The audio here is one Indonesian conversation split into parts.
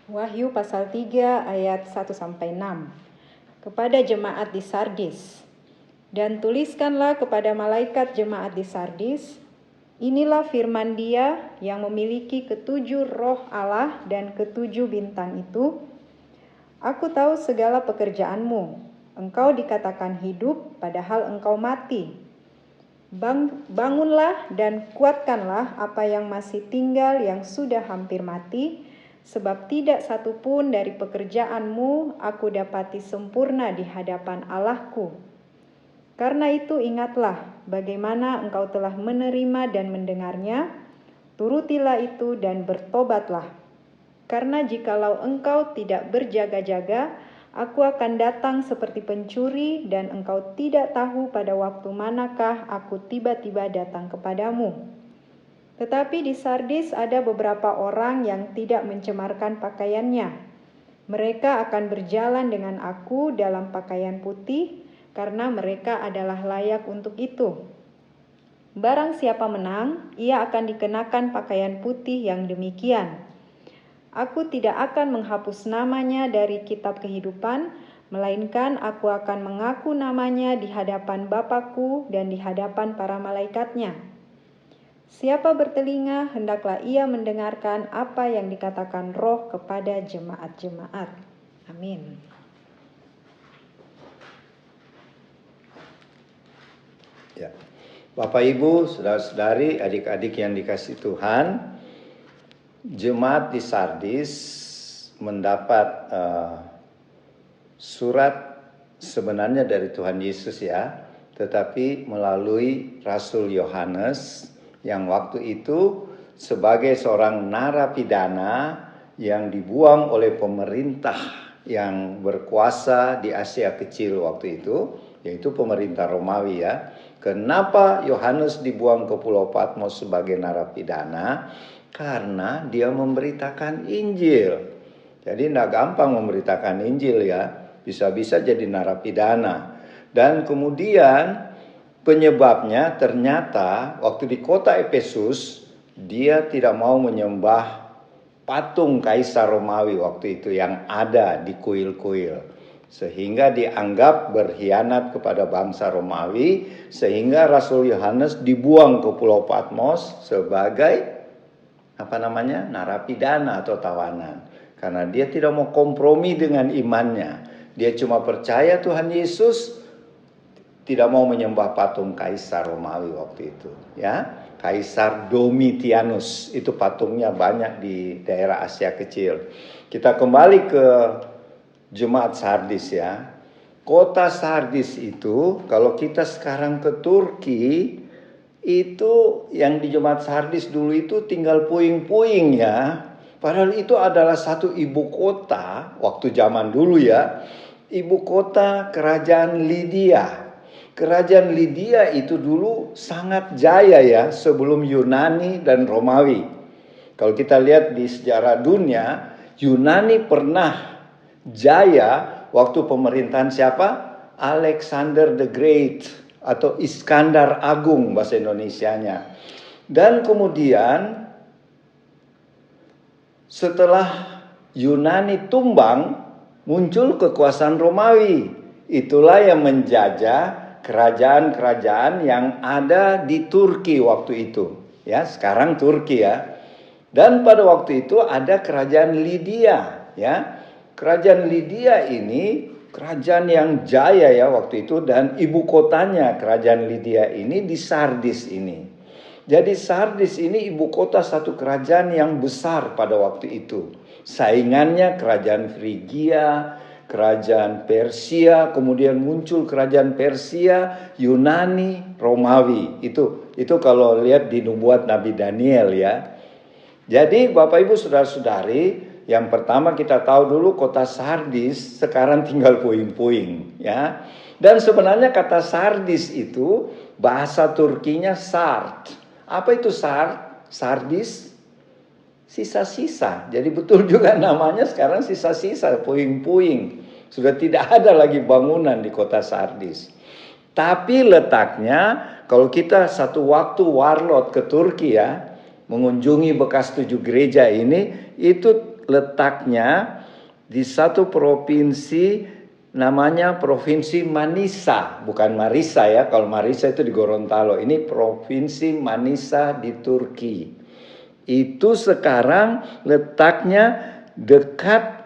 Wahyu pasal 3 ayat 1-6. Kepada jemaat di Sardis. Dan tuliskanlah kepada malaikat jemaat di Sardis, inilah firman Dia yang memiliki ketujuh roh Allah dan ketujuh bintang itu. Aku tahu segala pekerjaanmu. Engkau dikatakan hidup, padahal engkau mati. Bangunlah dan kuatkanlah apa yang masih tinggal yang sudah hampir mati, sebab tidak satu pun dari pekerjaanmu aku dapati sempurna di hadapan Allahku. Karena itu ingatlah bagaimana engkau telah menerima dan mendengarnya, turutilah itu dan bertobatlah. Karena jikalau engkau tidak berjaga-jaga, aku akan datang seperti pencuri dan engkau tidak tahu pada waktu manakah aku tiba-tiba datang kepadamu. Tetapi di Sardis ada beberapa orang yang tidak mencemarkan pakaiannya. Mereka akan berjalan dengan aku dalam pakaian putih, karena mereka adalah layak untuk itu. Barang siapa menang, ia akan dikenakan pakaian putih yang demikian. Aku tidak akan menghapus namanya dari kitab kehidupan, melainkan aku akan mengaku namanya di hadapan Bapa-Ku dan di hadapan para malaikatnya. Siapa bertelinga, hendaklah ia mendengarkan apa yang dikatakan Roh kepada jemaat-jemaat. Amin. Ya. Bapak Ibu, saudara-saudari, adik-adik yang dikasihi Tuhan, jemaat di Sardis mendapat surat sebenarnya dari Tuhan Yesus ya, tetapi melalui Rasul Yohanes yang waktu itu sebagai seorang narapidana yang dibuang oleh pemerintah yang berkuasa di Asia Kecil waktu itu, yaitu pemerintah Romawi ya. Kenapa Yohanes dibuang ke Pulau Patmos sebagai narapidana? Karena dia memberitakan Injil. Jadi tidak gampang memberitakan Injil ya, bisa-bisa jadi narapidana. Dan kemudian penyebabnya ternyata waktu di kota Efesus, dia tidak mau menyembah patung Kaisar Romawi waktu itu yang ada di kuil-kuil. Sehingga dianggap berkhianat kepada bangsa Romawi, sehingga Rasul Yohanes dibuang ke Pulau Patmos sebagai narapidana atau tawanan. Karena dia tidak mau kompromi dengan imannya. Dia cuma percaya Tuhan Yesus, tidak mau menyembah patung Kaisar Romawi waktu itu, ya. Kaisar Domitianus, itu patungnya banyak di daerah Asia Kecil. Kita kembali ke jemaat Sardis ya. Kota Sardis itu, kalau kita sekarang ke Turki, itu yang di jemaat Sardis dulu itu tinggal puing-puing ya. Padahal itu adalah satu ibu kota waktu zaman dulu ya. Ibu kota kerajaan Lydia. Kerajaan Lydia itu dulu sangat jaya ya sebelum Yunani dan Romawi. Kalau kita lihat di sejarah dunia, Yunani pernah jaya waktu pemerintahan siapa? Alexander the Great atau Iskandar Agung bahasa Indonesianya. Dan kemudian setelah Yunani tumbang, muncul kekuasaan Romawi. Itulah yang menjajah kerajaan-kerajaan yang ada di Turki waktu itu. Ya, sekarang Turki ya. Dan pada waktu itu ada kerajaan Lydia, ya. Kerajaan Lydia ini kerajaan yang jaya ya waktu itu, dan ibu kotanya kerajaan Lydia ini di Sardis ini. Jadi Sardis ini ibu kota satu kerajaan yang besar pada waktu itu. Saingannya kerajaan Frigia, kerajaan Persia, kemudian muncul kerajaan Persia, Yunani, Romawi. Itu kalau lihat di nubuat Nabi Daniel ya. Jadi Bapak Ibu Saudara-saudari, yang pertama kita tahu dulu kota Sardis sekarang tinggal puing-puing ya. Dan sebenarnya kata Sardis itu bahasa Turkinya Sard. Apa itu Sard? Sardis sisa-sisa. Jadi betul juga namanya sekarang sisa-sisa, puing-puing. Sudah tidak ada lagi bangunan di kota Sardis. Tapi letaknya, kalau kita satu waktu warlot ke Turki ya, mengunjungi bekas 7 gereja ini, itu letaknya di satu provinsi namanya Provinsi Manisa, bukan Marisa ya. Kalau Marisa itu di Gorontalo. Ini Provinsi Manisa di Turki. Itu sekarang letaknya dekat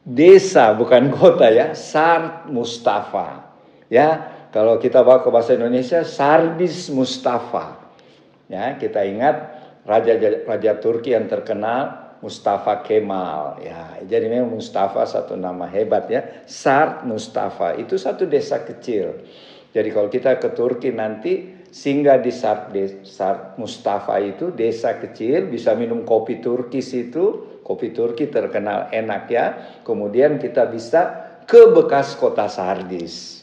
desa, bukan kota ya, Sard Mustafa. Ya, kalau kita bawa ke bahasa Indonesia, Sardis Mustafa. Ya, kita ingat raja Turki yang terkenal Mustafa Kemal. Ya, jadi memang Mustafa satu nama hebat ya. Sard Mustafa itu satu desa kecil. Jadi kalau kita ke Turki nanti singgah di Sard Mustafa itu desa kecil, bisa minum kopi Turki situ. Kopi Turki terkenal enak ya. Kemudian kita bisa ke bekas kota Sardis.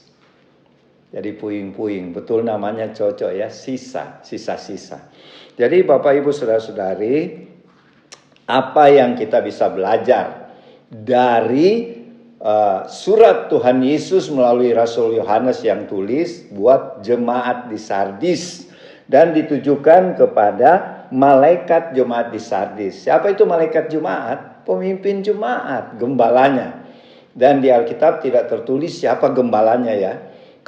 Jadi puing-puing, betul namanya cocok ya, sisa-sisa. Jadi Bapak Ibu Saudara-saudari, apa yang kita bisa belajar dari surat Tuhan Yesus melalui Rasul Yohanes yang tulis buat jemaat di Sardis dan ditujukan kepada malaikat jemaat di Sardis. Siapa itu malaikat jemaat? Pemimpin jemaat, gembalanya. Dan di Alkitab tidak tertulis siapa gembalanya ya.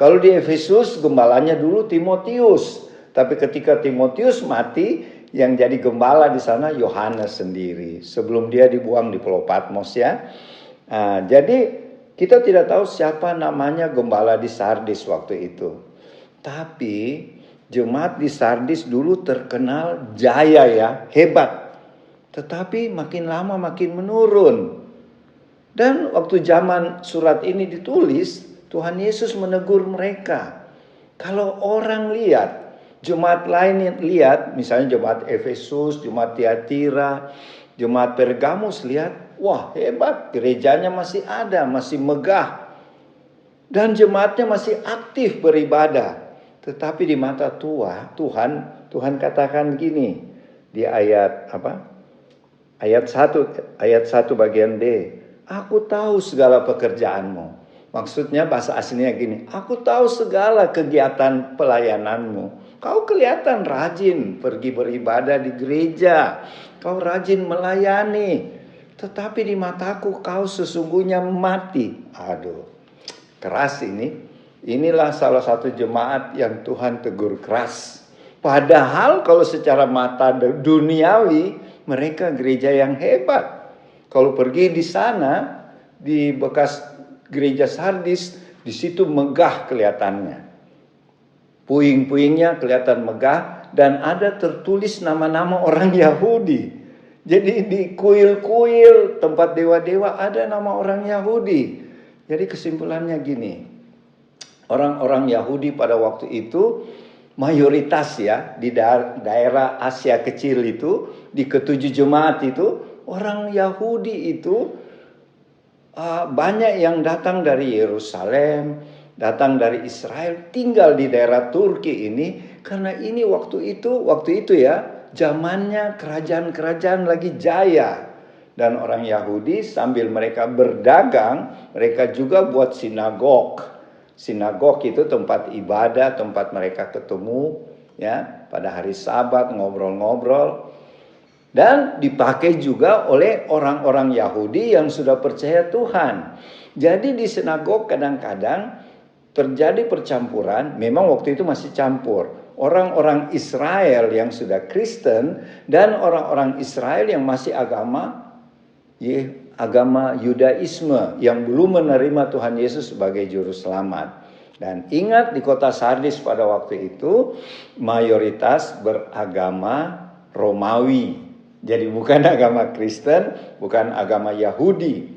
Kalau di Efesus gembalanya dulu Timotius, tapi ketika Timotius mati, yang jadi gembala di sana Yohanes sendiri sebelum dia dibuang di Pulau Patmos ya. Jadi kita tidak tahu siapa namanya gembala di Sardis waktu itu. Tapi jemaat di Sardis dulu terkenal jaya ya, hebat. Tetapi makin lama makin menurun. Dan waktu zaman surat ini ditulis, Tuhan Yesus menegur mereka. Kalau orang lihat, jemaat lain lihat, misalnya jemaat Efesus, jemaat Tiatira, jemaat Pergamus lihat, wah hebat, gerejanya masih ada, masih megah. Dan jemaatnya masih aktif beribadah. Tetapi di mata Tuhan katakan gini, di ayat 1 bagian B. Aku tahu segala pekerjaanmu. Maksudnya bahasa aslinya gini, aku tahu segala kegiatan pelayananmu. Kau kelihatan rajin pergi beribadah di gereja. Kau rajin melayani. Tetapi di mataku kau sesungguhnya mati. Aduh, keras ini. Inilah salah satu jemaat yang Tuhan tegur keras. Padahal kalau secara mata duniawi, mereka gereja yang hebat. Kalau pergi di sana, di bekas gereja Sardis, di situ megah kelihatannya. Puing-puingnya kelihatan megah dan ada tertulis nama-nama orang Yahudi. Jadi di kuil-kuil tempat dewa-dewa ada nama orang Yahudi. Jadi kesimpulannya gini. Orang-orang Yahudi pada waktu itu mayoritas ya di daerah Asia kecil itu, di ketujuh jemaat itu, orang Yahudi itu banyak yang datang dari Yerusalem, datang dari Israel, tinggal di daerah Turki ini, karena ini waktu itu ya, zamannya kerajaan-kerajaan lagi jaya. Dan orang Yahudi sambil mereka berdagang, mereka juga buat sinagog. Sinagog itu tempat ibadah, tempat mereka ketemu ya, pada hari Sabat ngobrol-ngobrol. Dan dipakai juga oleh orang-orang Yahudi yang sudah percaya Tuhan. Jadi di sinagog kadang-kadang terjadi percampuran. Memang waktu itu masih campur. Orang-orang Israel yang sudah Kristen dan orang-orang Israel yang masih agama Yudaisme yang belum menerima Tuhan Yesus sebagai juru selamat. Dan ingat di kota Sardis pada waktu itu mayoritas beragama Romawi. Jadi bukan agama Kristen, bukan agama Yahudi.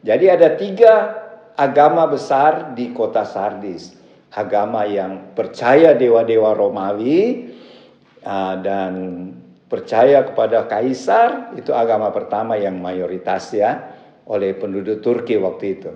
Jadi ada 3 agama besar di kota Sardis. Agama yang percaya dewa-dewa Romawi dan percaya kepada kaisar, itu agama pertama yang mayoritas ya oleh penduduk Turki waktu itu.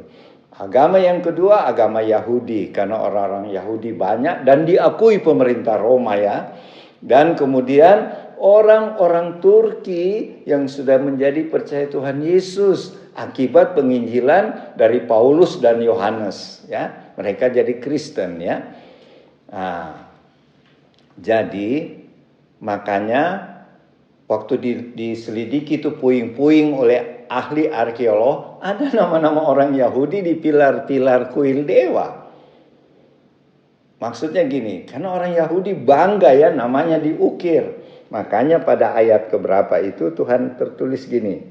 Agama yang kedua agama Yahudi, karena orang-orang Yahudi banyak dan diakui pemerintah Roma ya. Dan kemudian orang-orang Turki yang sudah menjadi percaya Tuhan Yesus akibat penginjilan dari Paulus dan Yohanes ya, mereka jadi Kristen ya. Jadi makanya waktu diselidiki itu puing-puing oleh ahli arkeolog, ada nama-nama orang Yahudi di pilar-pilar kuil dewa. Maksudnya gini, karena orang Yahudi bangga ya namanya diukir. Makanya pada ayat keberapa itu Tuhan tertulis gini,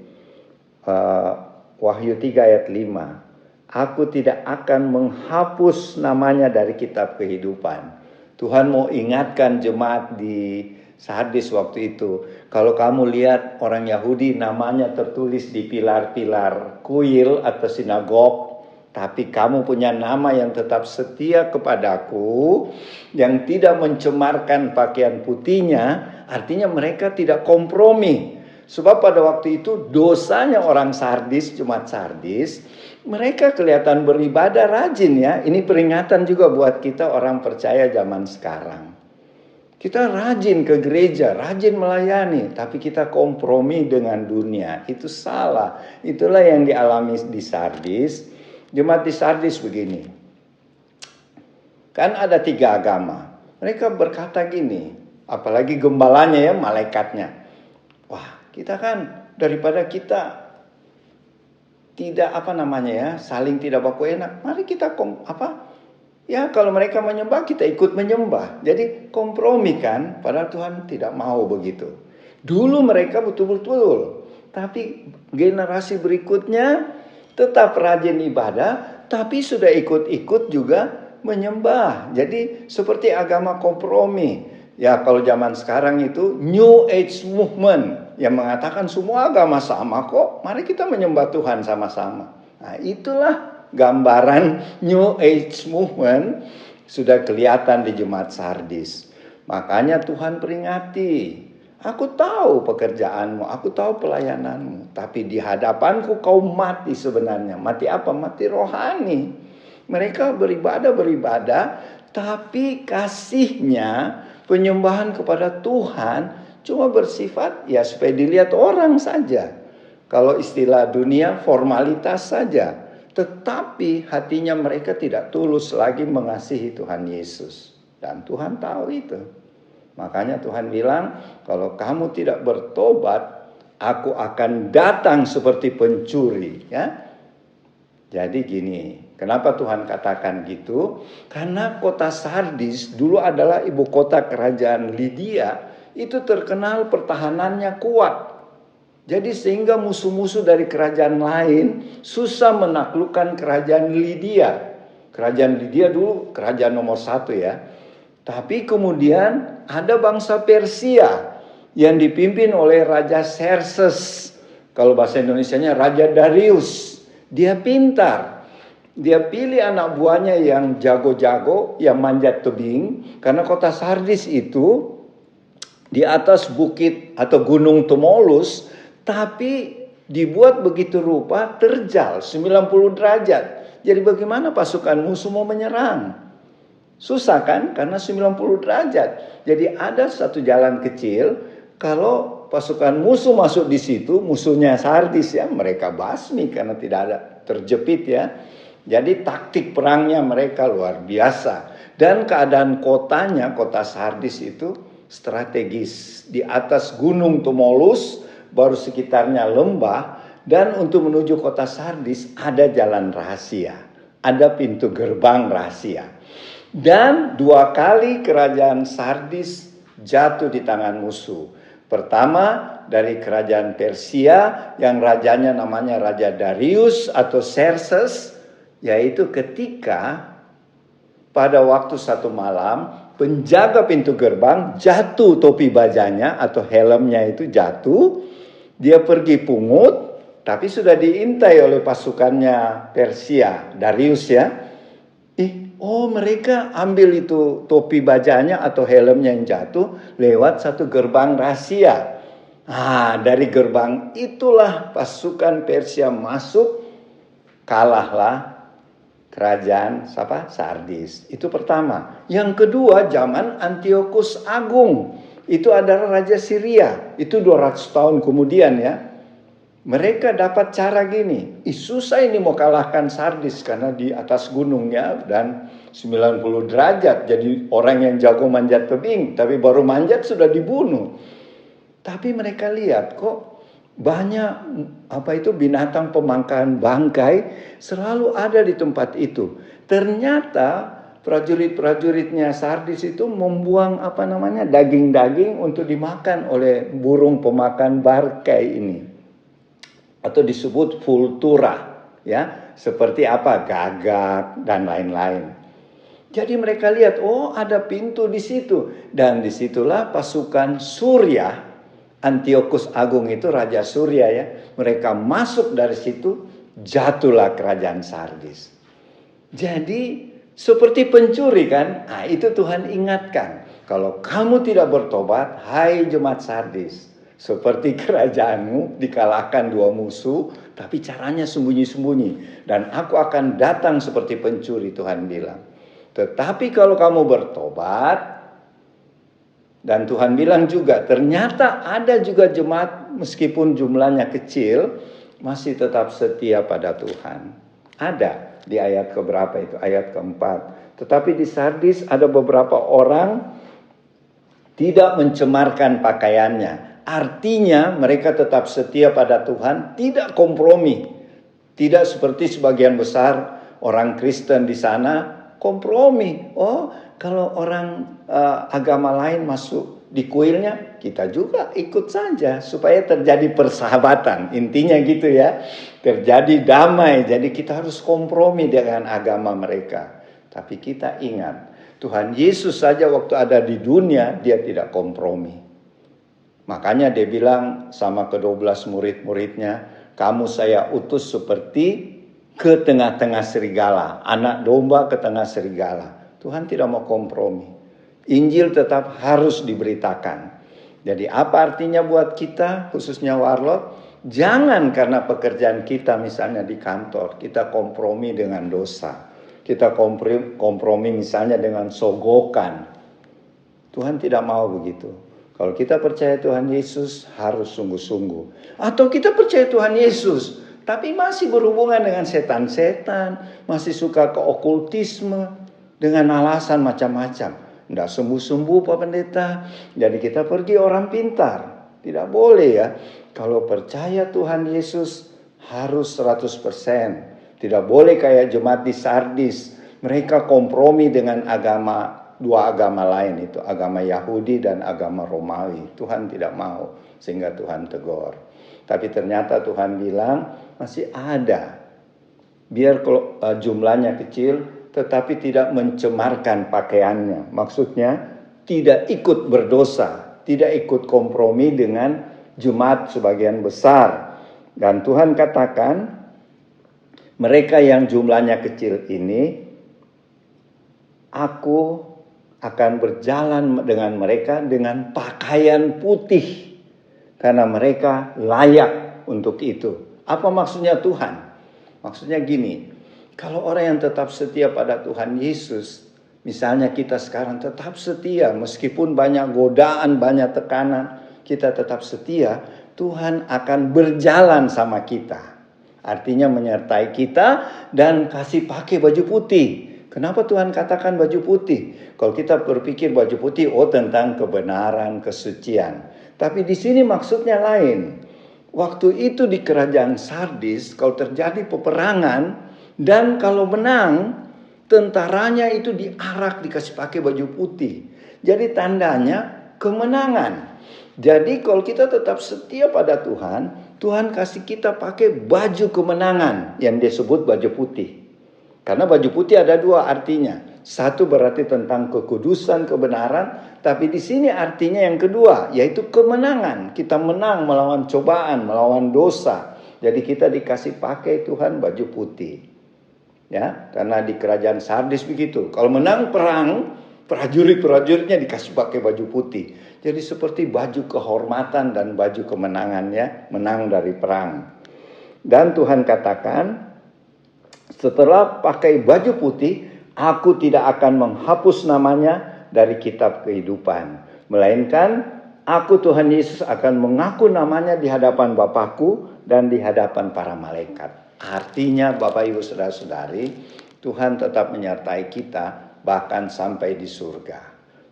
Wahyu 3 ayat 5. Aku tidak akan menghapus namanya dari kitab kehidupan. Tuhan mau ingatkan jemaat di Sardis waktu itu. Kalau kamu lihat orang Yahudi namanya tertulis di pilar-pilar kuil atau sinagog, tapi kamu punya nama yang tetap setia kepadaku, yang tidak mencemarkan pakaian putihnya, artinya mereka tidak kompromi. Sebab pada waktu itu dosanya orang Sardis, jemaat Sardis, mereka kelihatan beribadah rajin ya. Ini peringatan juga buat kita orang percaya zaman sekarang. Kita rajin ke gereja, rajin melayani, tapi kita kompromi dengan dunia. Itu salah. Itulah yang dialami di Sardis. Jemaat di Sardis begini. Kan ada 3 agama. Mereka berkata gini, apalagi gembalanya ya, malaikatnya. Wah, kita kan daripada kita tidak saling tidak baku enak. Mari kita ya kalau mereka menyembah kita ikut menyembah. Jadi kompromi kan, padahal Tuhan tidak mau begitu. Dulu mereka betul-betul, tapi generasi berikutnya tetap rajin ibadah, tapi sudah ikut-ikut juga menyembah. Jadi seperti agama kompromi. Ya kalau zaman sekarang itu New Age Movement yang mengatakan semua agama sama kok. Mari kita menyembah Tuhan sama-sama. Nah itulah gambaran New Age Movement sudah kelihatan di jemaat Sardis. Makanya Tuhan peringati. Aku tahu pekerjaanmu, aku tahu pelayananmu. Tapi di hadapanku kau mati sebenarnya. Mati apa? Mati rohani. Mereka beribadah, tapi kasihnya, penyembahan kepada Tuhan cuma bersifat ya supaya dilihat orang saja. Kalau istilah dunia formalitas saja. Tetapi hatinya mereka tidak tulus lagi mengasihi Tuhan Yesus. Dan Tuhan tahu itu. Makanya Tuhan bilang, kalau kamu tidak bertobat, aku akan datang seperti pencuri. Ya. Jadi gini, kenapa Tuhan katakan gitu? Karena kota Sardis dulu adalah ibu kota kerajaan Lydia, itu terkenal pertahanannya kuat. Jadi sehingga musuh-musuh dari kerajaan lain susah menaklukkan kerajaan Lydia. Kerajaan Lydia dulu kerajaan nomor 1 ya. Tapi kemudian ada bangsa Persia yang dipimpin oleh Raja Xerxes. Kalau bahasa Indonesianya Raja Darius. Dia pintar. Dia pilih anak buahnya yang jago-jago, yang manjat tebing. Karena kota Sardis itu di atas bukit atau gunung Tumolus, tapi dibuat begitu rupa terjal 90 derajat. Jadi bagaimana pasukan musuh mau menyerang? Susah kan? Karena 90 derajat. Jadi ada satu jalan kecil. Kalau pasukan musuh masuk di situ, musuhnya Sardis ya, mereka basmi karena tidak ada terjepit ya. Jadi taktik perangnya mereka luar biasa. Dan keadaan kotanya, kota Sardis itu strategis. Di atas gunung Tumolus, baru sekitarnya lembah. Dan untuk menuju kota Sardis ada jalan rahasia. Ada pintu gerbang rahasia. Dan 2 kali kerajaan Sardis jatuh di tangan musuh. Pertama dari kerajaan Persia yang rajanya namanya Raja Darius atau Xerxes. Yaitu ketika pada waktu satu malam penjaga pintu gerbang jatuh topi bajanya atau helmnya itu jatuh. Dia pergi pungut tapi sudah diintai oleh pasukannya Persia, Darius ya. Mereka ambil itu topi bajanya atau helmnya yang jatuh lewat satu gerbang rahasia. Dari gerbang itulah pasukan Persia masuk, kalahlah kerajaan Sardis. Itu pertama. Yang kedua zaman Antiochus Agung. Itu adalah Raja Syria. Itu 200 tahun kemudian ya. Mereka dapat cara gini. Susah ini mau kalahkan Sardis karena di atas gunungnya dan 90 derajat. Jadi orang yang jago manjat tebing. Tapi baru manjat sudah dibunuh. Tapi mereka lihat kok banyak binatang pemangkahan bangkai selalu ada di tempat itu. Ternyata prajurit-prajuritnya Sardis itu membuang daging-daging untuk dimakan oleh burung pemakan bangkai ini, atau disebut vultura, ya, seperti gagak dan lain-lain. Jadi mereka lihat, ada pintu di situ, dan disitulah pasukan Surya, Antiochus Agung itu Raja Surya, ya, mereka masuk dari situ, jatuhlah kerajaan Sardis. Jadi seperti pencuri kan? Nah, itu Tuhan ingatkan. Kalau kamu tidak bertobat, hai jemaat Sardis, seperti kerajaanmu dikalahkan dua musuh, tapi caranya sembunyi-sembunyi. Dan aku akan datang seperti pencuri, Tuhan bilang. Tetapi kalau kamu bertobat, dan Tuhan bilang juga, ternyata ada juga jemaat meskipun jumlahnya kecil, masih tetap setia pada Tuhan. Ada. Di ayat keberapa itu? Ayat keempat. Tetapi di Sardis ada beberapa orang tidak mencemarkan pakaiannya. Artinya mereka tetap setia pada Tuhan, tidak kompromi. Tidak seperti sebagian besar orang Kristen di sana kompromi. Kalau orang agama lain masuk di kuilnya, kita juga ikut saja supaya terjadi persahabatan. Intinya gitu ya. Terjadi damai. Jadi kita harus kompromi dengan agama mereka. Tapi kita ingat, Tuhan Yesus saja waktu ada di dunia, dia tidak kompromi. Makanya dia bilang sama ke-12 murid-muridnya, kamu saya utus seperti ke tengah-tengah serigala, anak domba ke tengah serigala. Tuhan tidak mau kompromi. Injil tetap harus diberitakan. Jadi apa artinya buat kita, khususnya warlot? Jangan karena pekerjaan kita misalnya di kantor, kita kompromi dengan dosa. Kita kompromi misalnya dengan sogokan. Tuhan tidak mau begitu. Kalau kita percaya Tuhan Yesus, harus sungguh-sungguh. Atau kita percaya Tuhan Yesus, tapi masih berhubungan dengan setan-setan, masih suka ke okultisme, dengan alasan macam-macam. Tidak sembuh-sembuh Pak Pendeta. Jadi kita pergi orang pintar. Tidak boleh ya. Kalau percaya Tuhan Yesus harus 100%. Tidak boleh kayak jemaat di Sardis. Mereka kompromi dengan dua agama lain itu. Agama Yahudi dan agama Romawi. Tuhan tidak mau. Sehingga Tuhan tegur. Tapi ternyata Tuhan bilang masih ada. Biar kalau jumlahnya kecil, tetapi tidak mencemarkan pakaiannya. Maksudnya tidak ikut berdosa, tidak ikut kompromi dengan jemaat sebagian besar. Dan Tuhan katakan, mereka yang jumlahnya kecil ini, aku akan berjalan dengan mereka dengan pakaian putih. Karena mereka layak untuk itu. Apa maksudnya Tuhan? Maksudnya gini, kalau orang yang tetap setia pada Tuhan Yesus, misalnya kita sekarang tetap setia, meskipun banyak godaan, banyak tekanan, kita tetap setia, Tuhan akan berjalan sama kita. Artinya menyertai kita dan kasih pakai baju putih. Kenapa Tuhan katakan baju putih? Kalau kita berpikir baju putih, tentang kebenaran, kesucian. Tapi di sini maksudnya lain. Waktu itu di kerajaan Sardis, kalau terjadi peperangan, dan kalau menang, tentaranya itu diarak, dikasih pakai baju putih. Jadi tandanya kemenangan. Jadi kalau kita tetap setia pada Tuhan, Tuhan kasih kita pakai baju kemenangan yang disebut baju putih. Karena baju putih ada dua artinya. Satu berarti tentang kekudusan, kebenaran. Tapi di sini artinya yang kedua, yaitu kemenangan. Kita menang melawan cobaan, melawan dosa. Jadi kita dikasih pakai Tuhan baju putih. Ya, karena di kerajaan Sardis begitu. Kalau menang perang, prajurit-prajuritnya dikasih pakai baju putih. Jadi seperti baju kehormatan dan baju kemenangannya, menang dari perang. Dan Tuhan katakan, setelah pakai baju putih, aku tidak akan menghapus namanya dari kitab kehidupan. Melainkan, aku Tuhan Yesus akan mengaku namanya di hadapan Bapakku dan di hadapan para malaikat. Artinya Bapak Ibu Saudara-saudari, Tuhan tetap menyertai kita bahkan sampai di surga.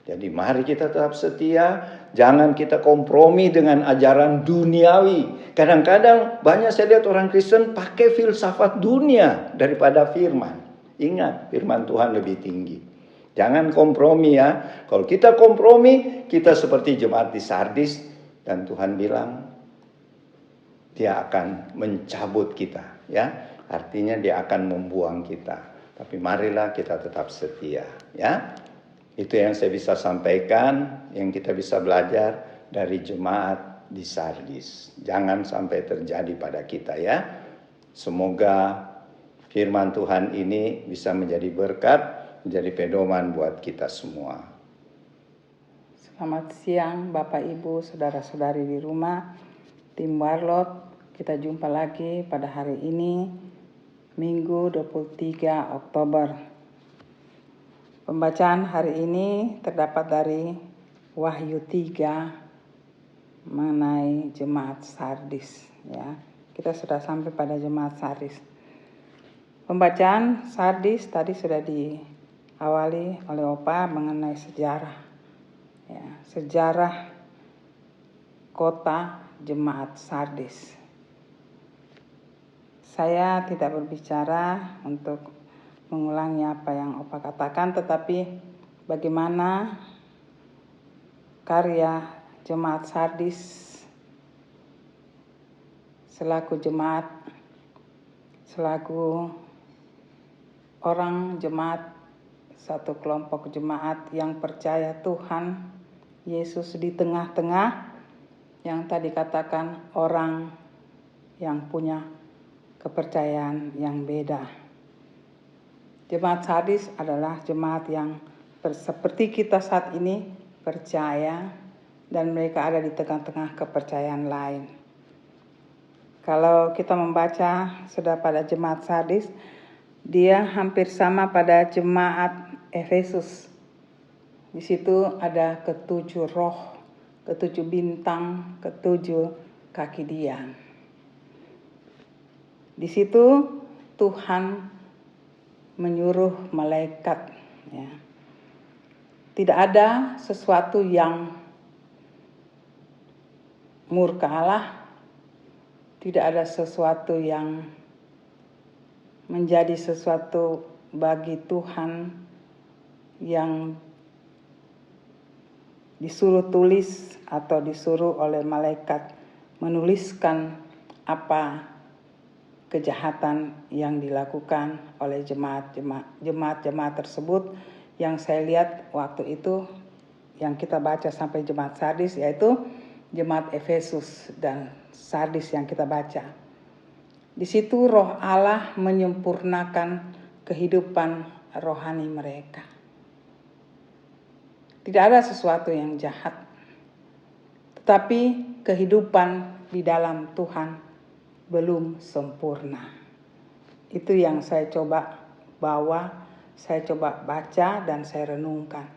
Jadi mari kita tetap setia, jangan kita kompromi dengan ajaran duniawi. Kadang-kadang banyak saya lihat orang Kristen pakai filsafat dunia daripada firman. Ingat, firman Tuhan lebih tinggi. Jangan kompromi ya. Kalau kita kompromi, kita seperti jemaat di Sardis. Dan Tuhan bilang, dia akan mencabut kita. Ya, artinya dia akan membuang kita. Tapi marilah kita tetap setia. Ya. Itu yang saya bisa sampaikan, yang kita bisa belajar dari jemaat di Sardis. Jangan sampai terjadi pada kita ya. Semoga firman Tuhan ini bisa menjadi berkat, menjadi pedoman buat kita semua. Selamat siang Bapak Ibu, saudara-saudari di rumah, tim Warlot. Kita jumpa lagi pada hari ini, Minggu 23 Oktober. Pembacaan hari ini terdapat dari Wahyu 3 mengenai jemaat Sardis. Ya, kita sudah sampai pada jemaat Sardis. Pembacaan Sardis tadi sudah diawali oleh Opa mengenai sejarah. Ya, sejarah kota jemaat Sardis. Saya tidak berbicara untuk mengulangi apa yang Opa katakan, tetapi bagaimana karya jemaat Sardis selaku jemaat, selaku orang jemaat, satu kelompok jemaat yang percaya Tuhan Yesus di tengah-tengah, yang tadi katakan orang yang punya kepercayaan yang beda. Jemaat Sardis adalah jemaat yang seperti kita saat ini percaya, dan mereka ada di tengah-tengah kepercayaan lain. Kalau kita membaca sudah pada jemaat Sardis, dia hampir sama pada jemaat Efesus. Di situ ada ketujuh roh, ketujuh bintang, ketujuh kaki dia. Di situ Tuhan menyuruh malaikat, ya. Tidak ada sesuatu yang murka Allah, tidak ada sesuatu yang menjadi sesuatu bagi Tuhan yang disuruh tulis atau disuruh oleh malaikat menuliskan apa kejahatan yang dilakukan oleh jemaat-jemaat tersebut, yang saya lihat waktu itu yang kita baca sampai jemaat Sardis, yaitu jemaat Efesus dan Sardis yang kita baca. Di situ Roh Allah menyempurnakan kehidupan rohani mereka. Tidak ada sesuatu yang jahat, tetapi kehidupan di dalam Tuhan belum sempurna. Itu yang saya coba bawa, saya coba baca dan saya renungkan.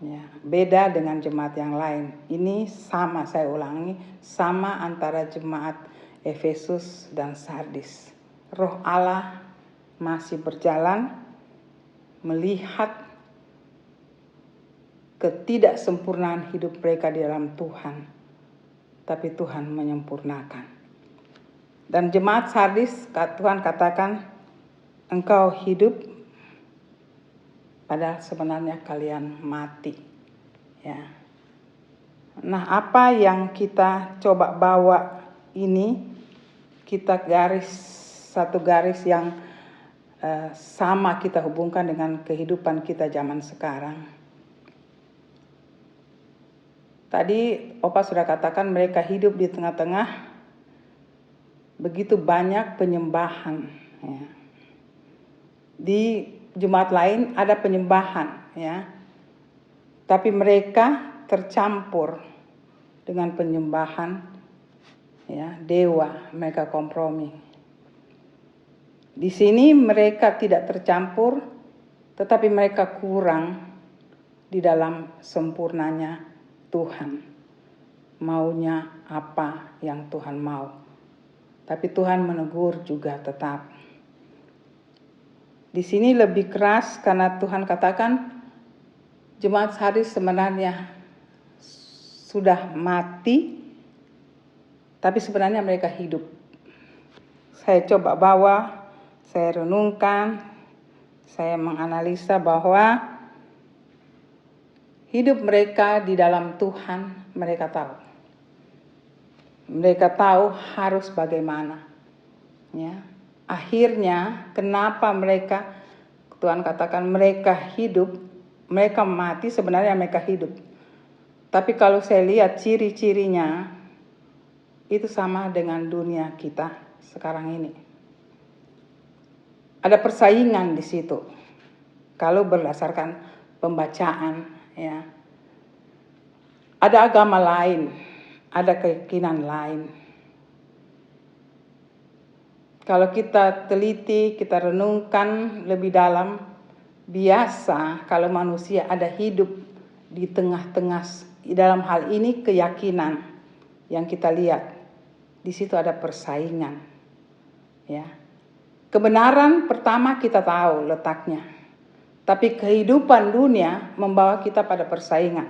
Ya, beda dengan jemaat yang lain. Ini sama, saya ulangi, sama antara jemaat Efesus dan Sardis. Roh Allah masih berjalan melihat ketidaksempurnaan hidup mereka di dalam Tuhan, tapi Tuhan menyempurnakan. Dan jemaat Sardis, Tuhan katakan, engkau hidup, padahal sebenarnya kalian mati. Ya. Nah, apa yang kita coba bawa ini, kita satu garis yang sama kita hubungkan dengan kehidupan kita zaman sekarang. Tadi Opa sudah katakan mereka hidup di tengah-tengah begitu banyak penyembahan. Ya. Di jemaat lain ada penyembahan, ya, tapi mereka tercampur dengan penyembahan, ya, dewa. Mereka kompromi. Di sini mereka tidak tercampur, tetapi mereka kurang di dalam sempurnanya Tuhan. Maunya apa yang Tuhan mau. Tapi Tuhan menegur juga tetap. Di sini lebih keras karena Tuhan katakan Jemaat Sardis sebenarnya sudah mati, tapi sebenarnya mereka hidup. Saya coba bawa, saya renungkan, saya menganalisa bahwa hidup mereka di dalam Tuhan, mereka tahu. Mereka tahu harus bagaimana. Ya. Akhirnya kenapa mereka, Tuhan katakan mereka hidup, mereka mati, sebenarnya mereka hidup. Tapi kalau saya lihat ciri-cirinya, itu sama dengan dunia kita sekarang ini. Ada persaingan di situ. Kalau berdasarkan pembacaan, ya. Ada agama lain, ada keyakinan lain. Kalau kita teliti, kita renungkan lebih dalam, biasa kalau manusia ada hidup di tengah-tengah, dalam hal ini keyakinan yang kita lihat, di situ ada persaingan. Ya. Kebenaran pertama kita tahu letaknya, tapi kehidupan dunia membawa kita pada persaingan.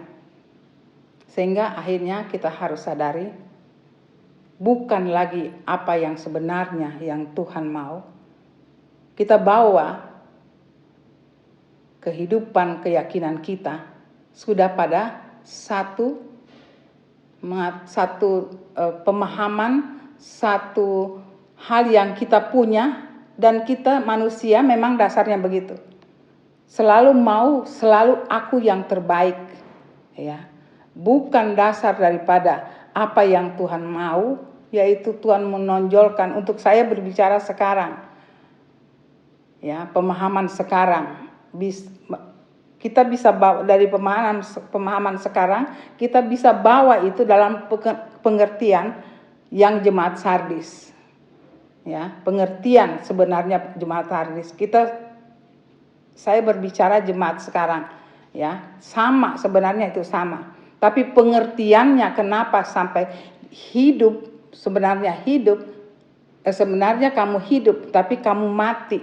Sehingga akhirnya kita harus sadari, bukan lagi apa yang sebenarnya yang Tuhan mau. Kita bawa kehidupan keyakinan kita sudah pada satu pemahaman, satu hal yang kita punya, dan kita manusia memang dasarnya begitu. Selalu aku yang terbaik, ya. Bukan dasar daripada apa yang Tuhan mau, yaitu Tuhan menonjolkan untuk saya berbicara sekarang. Ya, pemahaman sekarang. Kita bisa bawa dari pemahaman sekarang, kita bisa bawa itu dalam pengertian yang jemaat Sardis. Ya, pengertian sebenarnya jemaat Sardis. Saya berbicara jemaat sekarang, ya, sama sebenarnya itu sama. Tapi pengertiannya kenapa sampai hidup, sebenarnya kamu hidup tapi kamu mati.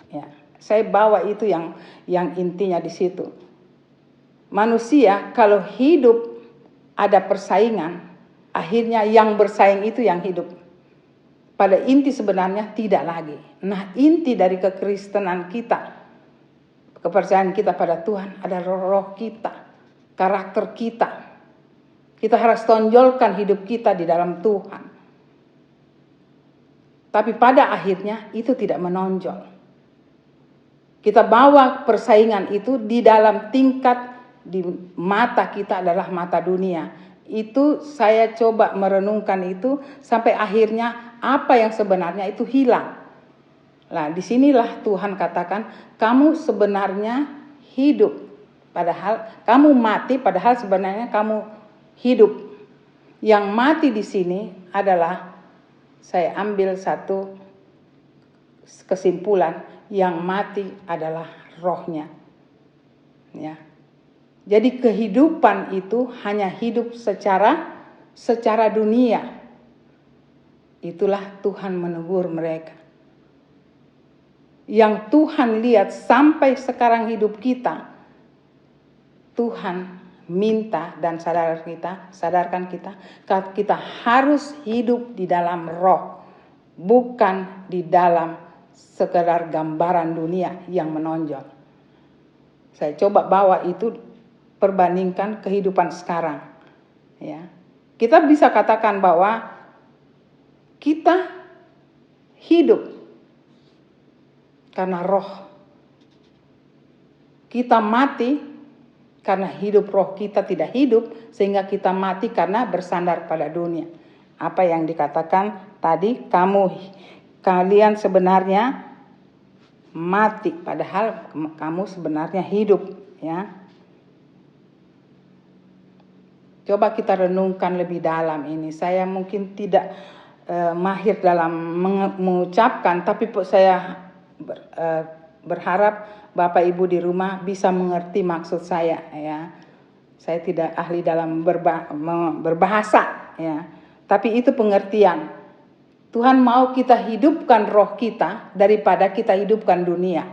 Ya, saya bawa itu yang intinya di situ. Manusia kalau hidup ada persaingan, akhirnya yang bersaing itu yang hidup. Pada inti sebenarnya tidak lagi. Nah, inti dari kekristenan kita, kepercayaan kita pada Tuhan adalah roh kita, karakter kita. Kita harus tonjolkan hidup kita di dalam Tuhan. Tapi pada akhirnya itu tidak menonjol. Kita bawa persaingan itu di dalam tingkat di mata kita adalah mata dunia. Itu saya coba merenungkan itu sampai akhirnya apa yang sebenarnya itu hilang. Nah, disinilah Tuhan katakan kamu sebenarnya hidup, padahal kamu mati, padahal sebenarnya kamu hidup. Yang mati di sini adalah, saya ambil satu kesimpulan, yang mati adalah rohnya. Ya. Jadi kehidupan itu hanya hidup secara dunia. Itulah Tuhan menegur mereka. Yang Tuhan lihat sampai sekarang hidup kita, Tuhan minta dan sadarkan kita harus hidup di dalam roh, bukan di dalam sekedar gambaran dunia yang menonjol. Saya coba bawa itu, perbandingkan kehidupan sekarang. Ya. Kita bisa katakan bahwa kita hidup karena roh. Kita mati karena hidup roh kita tidak hidup, sehingga kita mati karena bersandar pada dunia. Apa yang dikatakan tadi, kalian sebenarnya mati, padahal kamu sebenarnya hidup, ya. Coba kita renungkan lebih dalam ini. Saya mungkin tidak mahir dalam mengucapkan, tapi saya berharap Bapak Ibu di rumah bisa mengerti maksud saya, ya. Saya tidak ahli dalam berbahasa, ya. Tapi itu pengertian. Tuhan mau kita hidupkan roh kita daripada kita hidupkan dunia.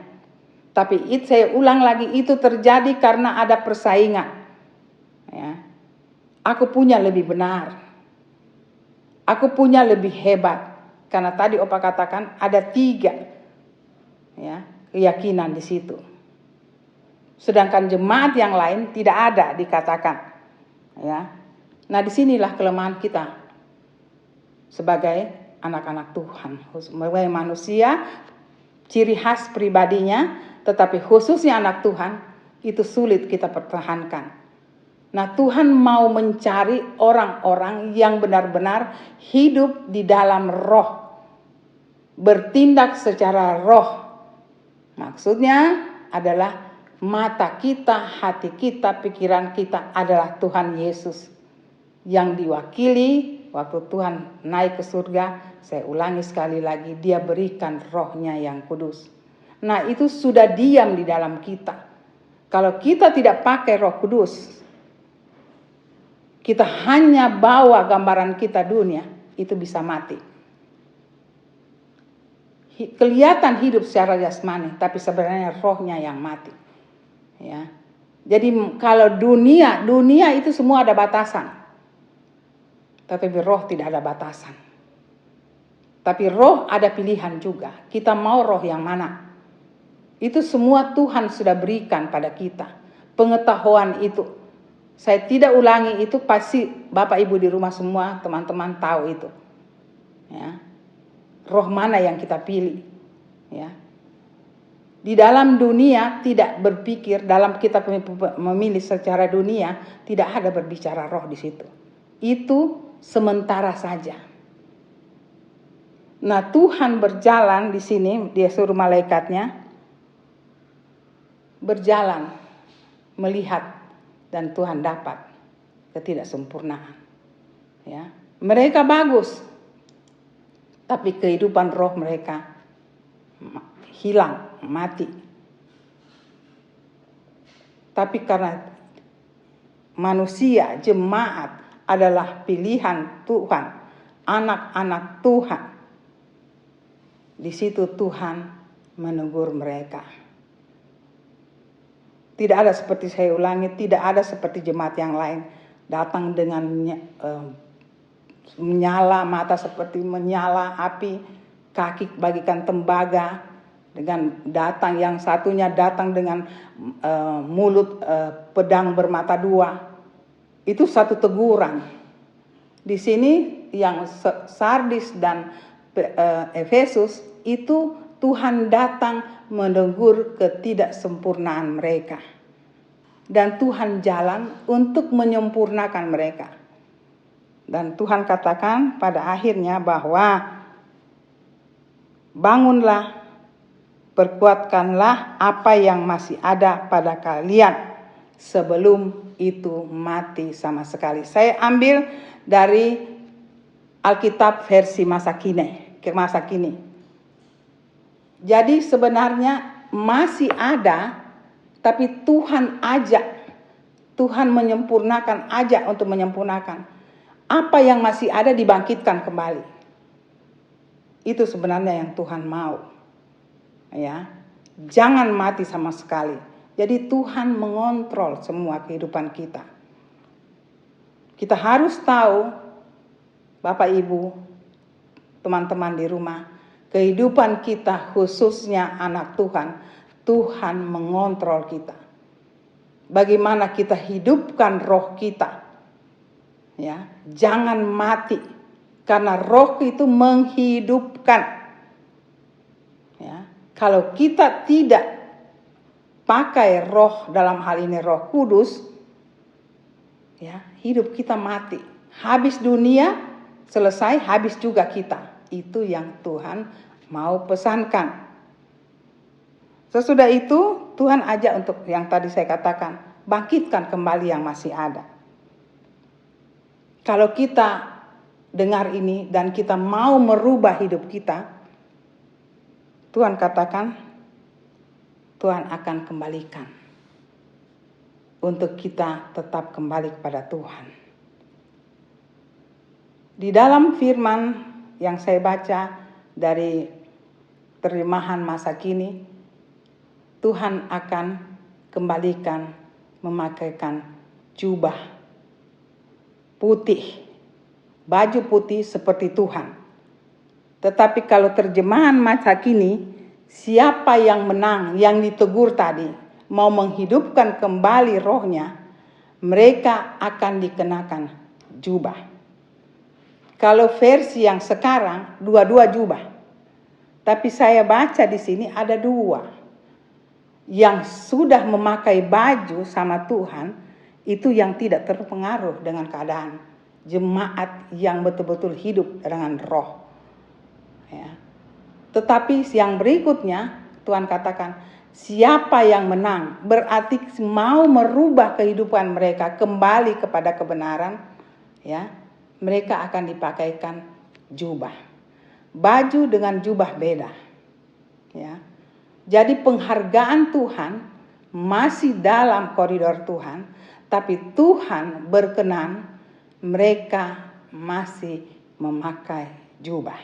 Tapi saya ulang lagi, itu terjadi karena ada persaingan. Ya. Aku punya lebih benar. Aku punya lebih hebat. Karena tadi Opa katakan ada 3 ya, keyakinan di situ. Sedangkan jemaat yang lain tidak ada dikatakan. Ya. Nah, disinilah kelemahan kita sebagai anak-anak Tuhan, sebagai manusia. Ciri khas pribadinya, tetapi khususnya anak Tuhan, itu sulit kita pertahankan. Nah, Tuhan mau mencari orang-orang yang benar-benar hidup di dalam roh, bertindak secara roh. Maksudnya adalah mata kita, hati kita, pikiran kita adalah Tuhan Yesus, yang diwakili waktu Tuhan naik ke surga. Saya ulangi sekali lagi, dia berikan rohnya yang kudus. Nah, itu sudah diam di dalam kita. Kalau kita tidak pakai roh kudus, kita hanya bawa gambaran kita dunia, itu bisa mati. Kelihatan hidup secara jasmani, tapi sebenarnya rohnya yang mati. Ya. Jadi kalau dunia itu semua ada batasan. Tapi roh tidak ada batasan. Tapi roh ada pilihan juga. Kita mau roh yang mana? Itu semua Tuhan sudah berikan pada kita. Pengetahuan itu. Saya tidak ulangi itu, pasti Bapak Ibu di rumah semua teman-teman tahu itu. Ya. Roh mana yang kita pilih? Ya. Di dalam dunia tidak berpikir, dalam kita memilih secara dunia tidak ada berbicara roh di situ. Itu sementara saja. Nah, Tuhan berjalan di sini, dia suruh malaikatnya berjalan, melihat, dan Tuhan dapat ketidaksempurnaan. Ya, mereka bagus, tapi kehidupan roh mereka hilang, mati. Tapi karena manusia, jemaat adalah pilihan Tuhan, anak-anak Tuhan, di situ Tuhan menegur mereka. Tidak ada seperti, saya ulangi, tidak ada seperti jemaat yang lain datang dengan menyala, mata seperti menyala api, kaki bagikan tembaga, dengan datang yang satunya datang dengan mulut pedang bermata 2. Itu satu teguran. Di sini yang Sardis dan Efesus itu Tuhan datang menegur ketidaksempurnaan mereka. Dan Tuhan jalan untuk menyempurnakan mereka. Dan Tuhan katakan pada akhirnya bahwa bangunlah, perkuatkanlah apa yang masih ada pada kalian sebelum itu mati sama sekali. Saya ambil dari Alkitab versi masa kini. Jadi sebenarnya masih ada, tapi Tuhan ajak, Tuhan menyempurnakan, ajak untuk menyempurnakan. Apa yang masih ada dibangkitkan kembali. Itu sebenarnya yang Tuhan mau. Ya, jangan mati sama sekali. Jadi Tuhan mengontrol semua kehidupan kita. Kita harus tahu, Bapak Ibu, teman-teman di rumah, kehidupan kita khususnya anak Tuhan, Tuhan mengontrol kita. Bagaimana kita hidupkan roh kita. Ya, jangan mati, karena roh itu menghidupkan. Ya, kalau kita tidak pakai roh, dalam hal ini Roh Kudus, ya, hidup kita mati. Habis dunia, selesai, habis juga kita. Itu yang Tuhan mau pesankan. Sesudah itu Tuhan ajak untuk yang tadi saya katakan, bangkitkan kembali yang masih ada. Kalau kita dengar ini dan kita mau merubah hidup kita, Tuhan katakan, Tuhan akan kembalikan untuk kita tetap kembali kepada Tuhan. Di dalam firman yang saya baca dari terjemahan masa kini, Tuhan akan kembalikan memakaikan jubah putih, baju putih seperti Tuhan. Tetapi kalau terjemahan masa kini, siapa yang menang, yang ditegur tadi, mau menghidupkan kembali rohnya, mereka akan dikenakan jubah. Kalau versi yang sekarang, dua-dua jubah. Tapi saya baca di sini ada dua. Yang sudah memakai baju sama Tuhan, itu yang tidak terpengaruh dengan keadaan. Jemaat yang betul-betul hidup dengan roh. Ya. Tetapi yang berikutnya, Tuhan katakan, siapa yang menang, berarti mau merubah kehidupan mereka kembali kepada kebenaran, ya, mereka akan dipakaikan jubah. Baju dengan jubah beda. Ya. Jadi penghargaan Tuhan masih dalam koridor Tuhan, tapi Tuhan berkenan mereka masih memakai jubah.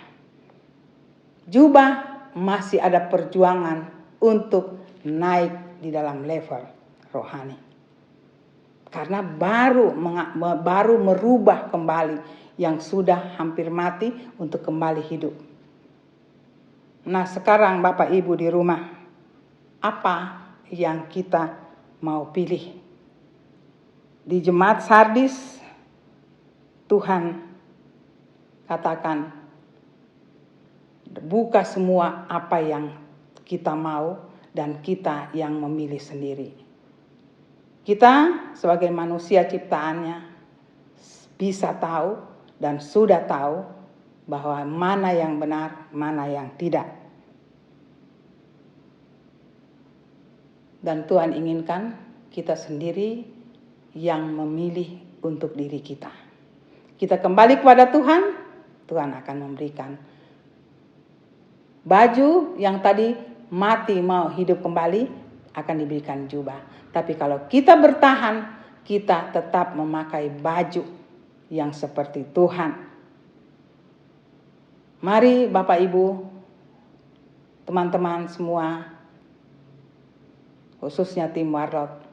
Jubah masih ada perjuangan untuk naik di dalam level rohani. Karena baru merubah kembali yang sudah hampir mati untuk kembali hidup. Nah, sekarang Bapak Ibu di rumah, apa yang kita mau pilih? Di jemaat Sardis, Tuhan katakan, buka semua apa yang kita mau dan kita yang memilih sendiri. Kita sebagai manusia ciptaannya bisa tahu dan sudah tahu bahwa mana yang benar, mana yang tidak. Dan Tuhan inginkan kita sendiri yang memilih untuk diri kita. Kita kembali kepada Tuhan, Tuhan akan memberikan baju yang tadi mati mau hidup kembali, akan diberikan jubah. Tapi kalau kita bertahan, kita tetap memakai baju yang seperti Tuhan. Mari Bapak Ibu, teman-teman semua, khususnya tim Warlot,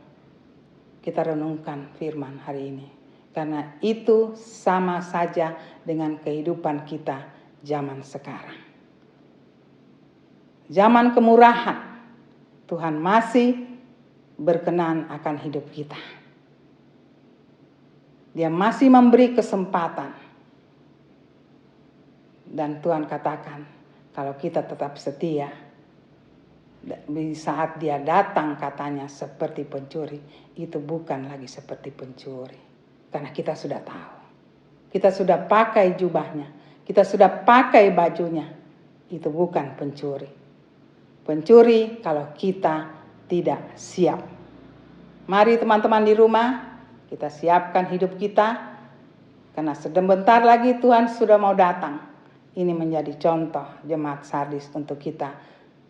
kita renungkan firman hari ini. Karena itu sama saja dengan kehidupan kita zaman sekarang. Zaman kemurahan, Tuhan masih berkenan akan hidup kita. Dia masih memberi kesempatan. Dan Tuhan katakan, kalau kita tetap setia, di saat dia datang katanya seperti pencuri, itu bukan lagi seperti pencuri. Karena kita sudah tahu. Kita sudah pakai jubahnya. Kita sudah pakai bajunya. Itu bukan pencuri. Pencuri kalau kita tidak siap. Mari teman-teman di rumah, kita siapkan hidup kita. Karena sebentar lagi Tuhan sudah mau datang. Ini menjadi contoh jemaat Sardis untuk kita.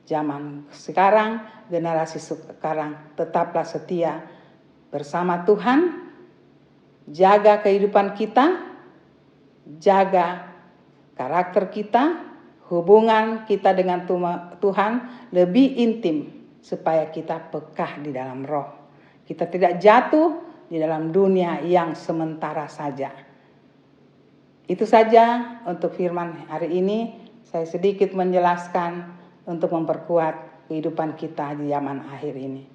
Zaman sekarang, generasi sekarang, tetaplah setia bersama Tuhan. Jaga kehidupan kita. Jaga karakter kita. Hubungan kita dengan Tuhan lebih intim supaya kita pekah di dalam roh. Kita tidak jatuh di dalam dunia yang sementara saja. Itu saja untuk firman hari ini. Saya sedikit menjelaskan untuk memperkuat kehidupan kita di zaman akhir ini.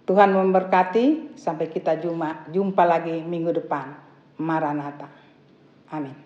Tuhan memberkati, sampai kita jumpa lagi minggu depan. Maranatha. Amin.